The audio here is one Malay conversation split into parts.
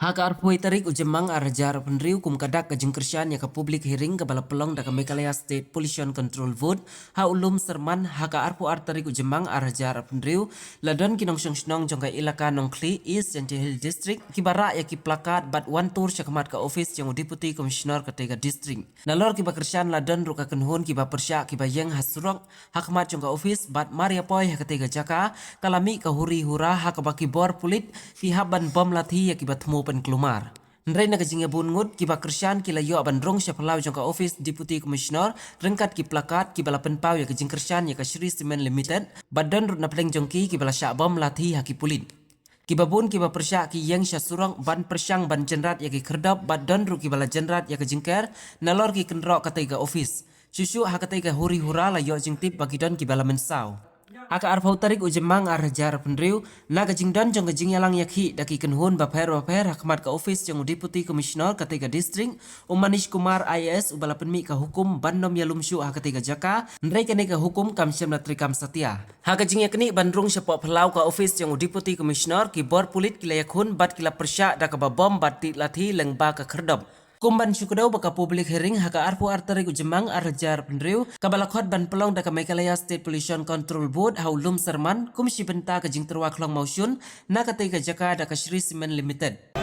Haka arpoi tarik ujemang arajar penriu kum kadak ke Kyrshan ya ke public hearing ke bala pelong da ke Meghalaya State Pollution Control Vote ha ulum serman haka arpu tarik ujemang arajar penriu ladon kinong syong jong ke Iaka nongkli East Gentle Hill District kibara ya ki plakat bat one tour syakmat ke office yang Deputy Commissioner ketiga district nalor kiba Kyrshan ladon ruka kenhun kiba persya kiba yang hasurok hakmat jong ke office bat Maria poi ha ketiga jaka kalami ke Huri Hura ha ke baki bor Pulit ki haban bom Lathi ya kiba temu pen kelumar. Nrai na kajing abun ngut kiba Kyrshan kila yo aban rong syapalau jangka office Deputy Commissioner rengkat ki plakat ki bala penpau ya kajing Kyrshan ya ka Shree Cement Limited badan rut na peleng jongki ki bala syak bom Lathi Haki Pulit. Kiba bun kiba persyak ki yang sya surang ban persyang ban jenrat ya ki kerdap badan rut ki bala jenrat ya kajing ker nalor ki kendrok kataiga office. Susu ha kataiga Huri Hura la yo jing tip bagi don ki bala mensau. Haka arpau tarik ujemang arajar penriu na gajing don jong gajing yalang yakhi daki kenhun baper hakmat ka office jong Deputy Commissioner ketiga district Manish Kumar IAS ubala penmi ka hukum bandom yalumsyu ha ketiga jaka nrai kene ka hukum kamsyam na trikam satya ha gajing yakni bandrung syapok pelau ka office jong Deputy Commissioner ki bor Pulit kila yakhun bat kila persya da ka bom bat Lathi lengba ka kerdop Kumban syukudau baka public hearing haka arpu tarik ujemang arajar penriu kabalakot ban pelong da ka Meghalaya State Pollution Control Board haulum serman kumsi benta ka jing terwa klong mausyun na katay ka jaka da ka Shree Cement Limited.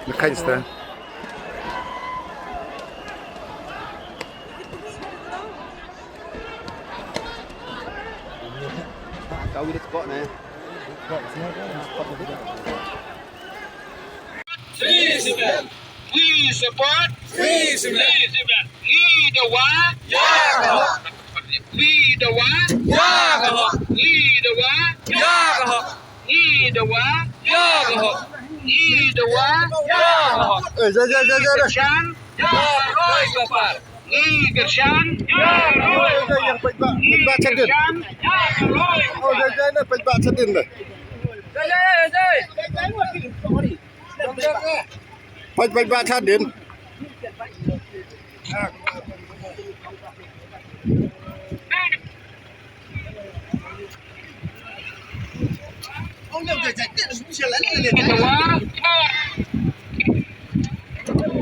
Nakajste. Kau ini spot ni. Shree Cement. We support Shree Cement. We the one. Yeah. We the one. Yeah. We the one. Yeah. We the one. Yeah. We the one. Yeah. Kyrshan. Roy Gopal. Kyrshan. Roy. Kyrshan. Roy. Oh, jangan nak pejbak sedin dah. Pejbak sedin.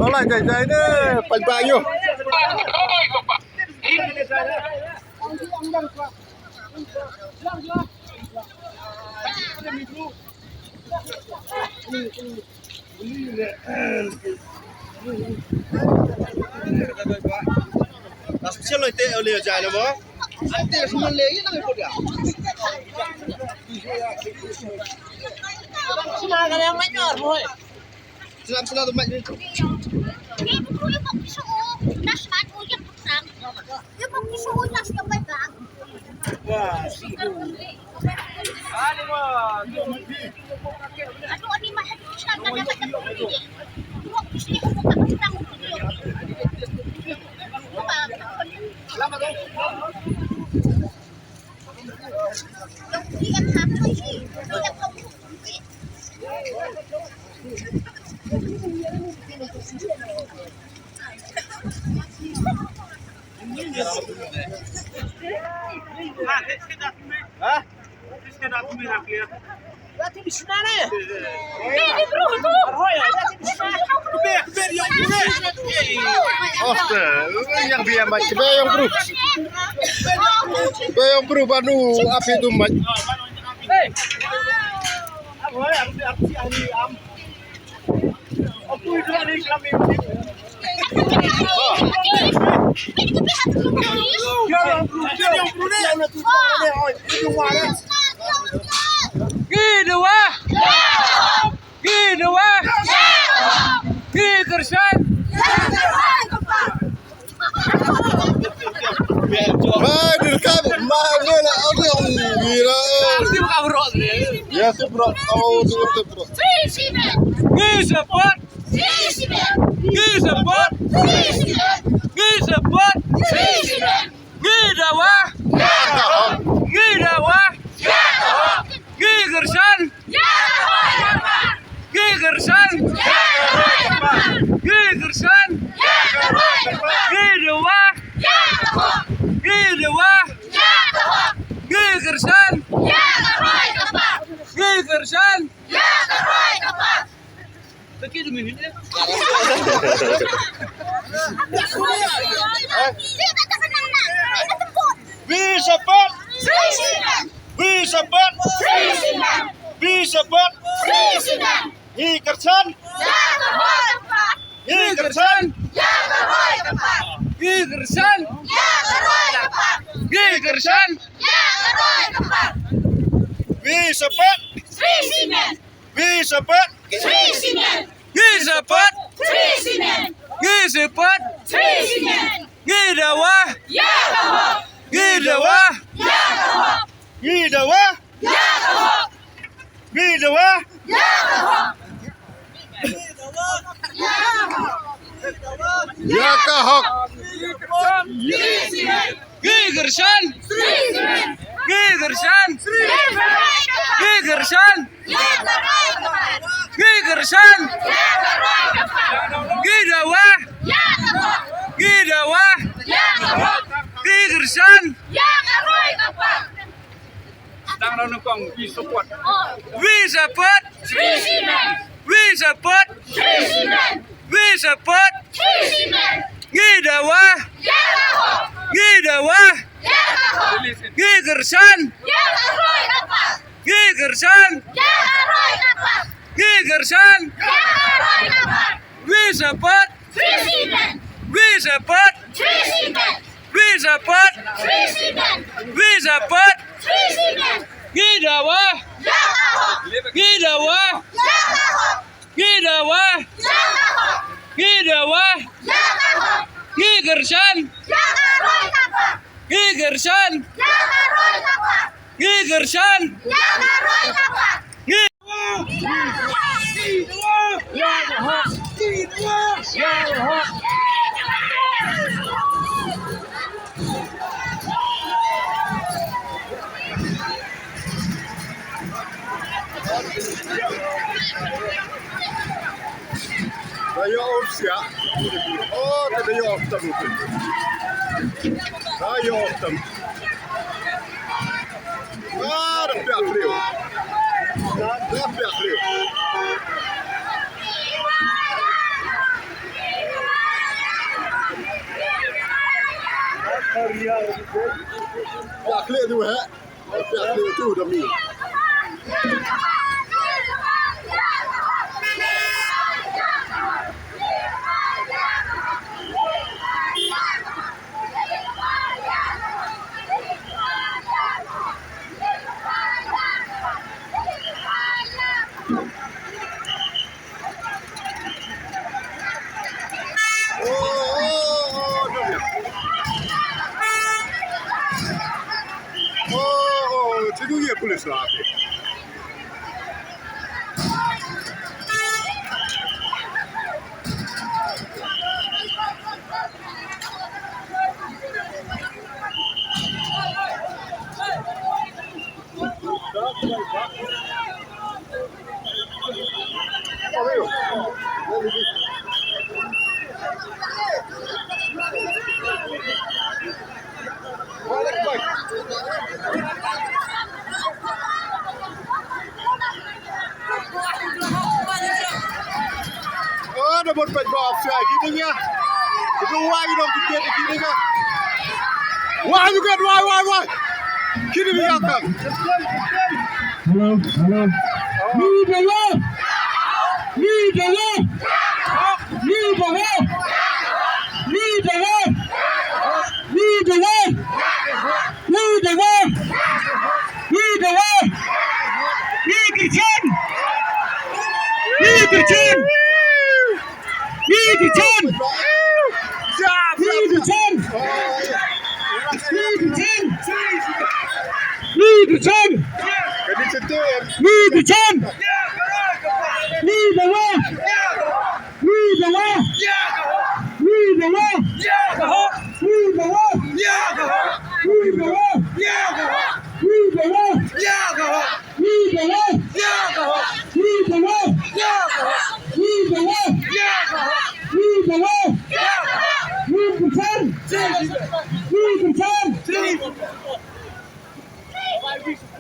Tolak jai ni pejbak you. Nasib lo itu oleh jai ni boh. Ante semua lagi nak ikut dia. Sila ka lang manyor, boy. Sila tu mat ni. Ni buku yung pagkisuo, nasaan mo yung paksang. Yung pagkisuo, nasa yung may bag. Ano ani mahal ka na dapat na pumili. Huwag gusto niya kung paksang mo yun. Selamat tu. Yung liat hapon eh. Liat hapon. Hah? Lathi bisna na eh. Baby bro, ito! Arhoy, lathi bisna. Kebir yang kebir. Yang biar mat kebir yang bro. Kebir yang bro banu api tu mat. Hey. Arhoy, aku si ahli am. Aku itu ni Islam ni. Yang bro ni. Yang tu ni. Itu mana? Gidwa! Gidwa! Kyrshan! Direkam mana nak orang gila. Tim kabrol ni. Ya tu bro, oh tu bro. Shree Cement! Support! Shree Cement! Support! Shree Cement! Support! Shree Cement! Kyrshan, Kyrshan. We support. We support. We support. Kyrshan. Kyrshan. Kyrshan, Kyrshan. We support. We support. We support. We support. Gidawa. Gidawa. Gidawa. Gidawa. Iaka Hak. Kyrshan. Kyrshan. Kyrshan. Kyrshan. Gidawa. Gidawa. Kyrshan. We support. We support. We support. Gidawa. Gidawa. Kyrshan. Kyrshan. Kyrshan. We support. We support. We support. We support. Gidawa. Gidawa. Gidawa. Gidawa. Kyrshan. Kyrshan. Kyrshan. Ayo opsia. Oh, tadi yo optam. Ayo optam. Dah pihak beliau. Dah pihak beliau. Pihak beliau tu pihak beliau tu demi. Itu dia polis lah. Ada buat baik saya gini ya. Itu wah itu tiket gini kan. Wah juga wah. Gini dia kan. Halo.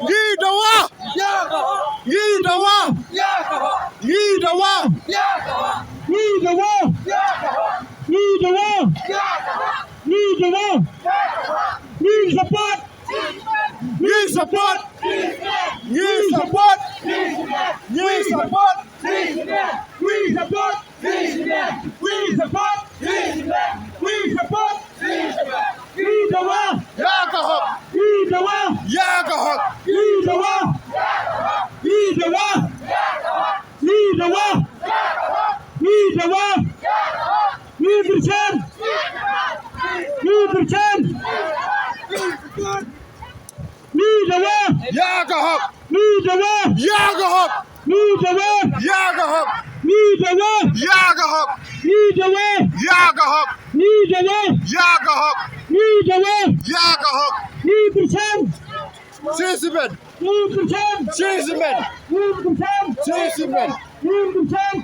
Gidawa! Gidawa! Gidawa! Gidawa! Gidawa! Gidawa! Need support! Need support! Need support! Need support! We support! We support! We support! Gidawa! Yakahok! Gidawa! Yakahok! Gidawa! Gidawa! Gidawa! Gidawa! Gidawa! Gidawa! Yakahok! Gidawa! Yakahok! Gidawa! Yakahok! Gidawa! Yakahok! Gidawa! Yakahok! Gidawa! Yakahok! Gidawa! Yakahok! Gidawa! Cesimen! Cesimen! Cesimen! Yakahok!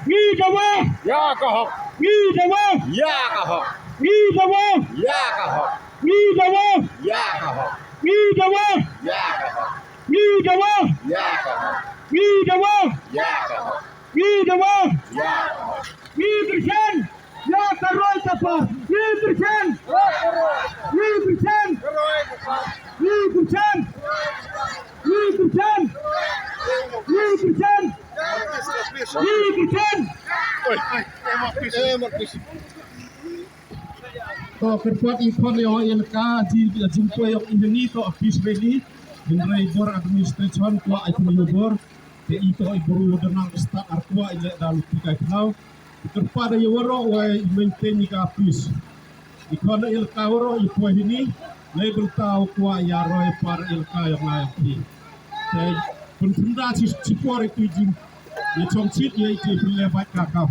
Gidawa! Yakahok! Gidawa! Yakahok! Gidawa! Yakahok! Gidawa! Yakahok! Gidawa! Yakahok! Gidawa! Yakahok! Gidawa! Yakahok! Kyrshan! Yakaroy kapa! Kyrshan! Kyrshan! Kyrshan! Kyrshan! Kyrshan! Kyrshan! To kerpuat ikon yo ilka di jumpa yo ini to office ready dengan bor administration ko ay kumiyobor te ito ay buru denang sta artua ile dalu tiga kenau kerpada yo woro way maintain ka office ikon ilka woro ipo ini label tau ko ya roy par ilka yo ngai ki te penfunda si support itu jim ye chong chit ye ti lebat kakau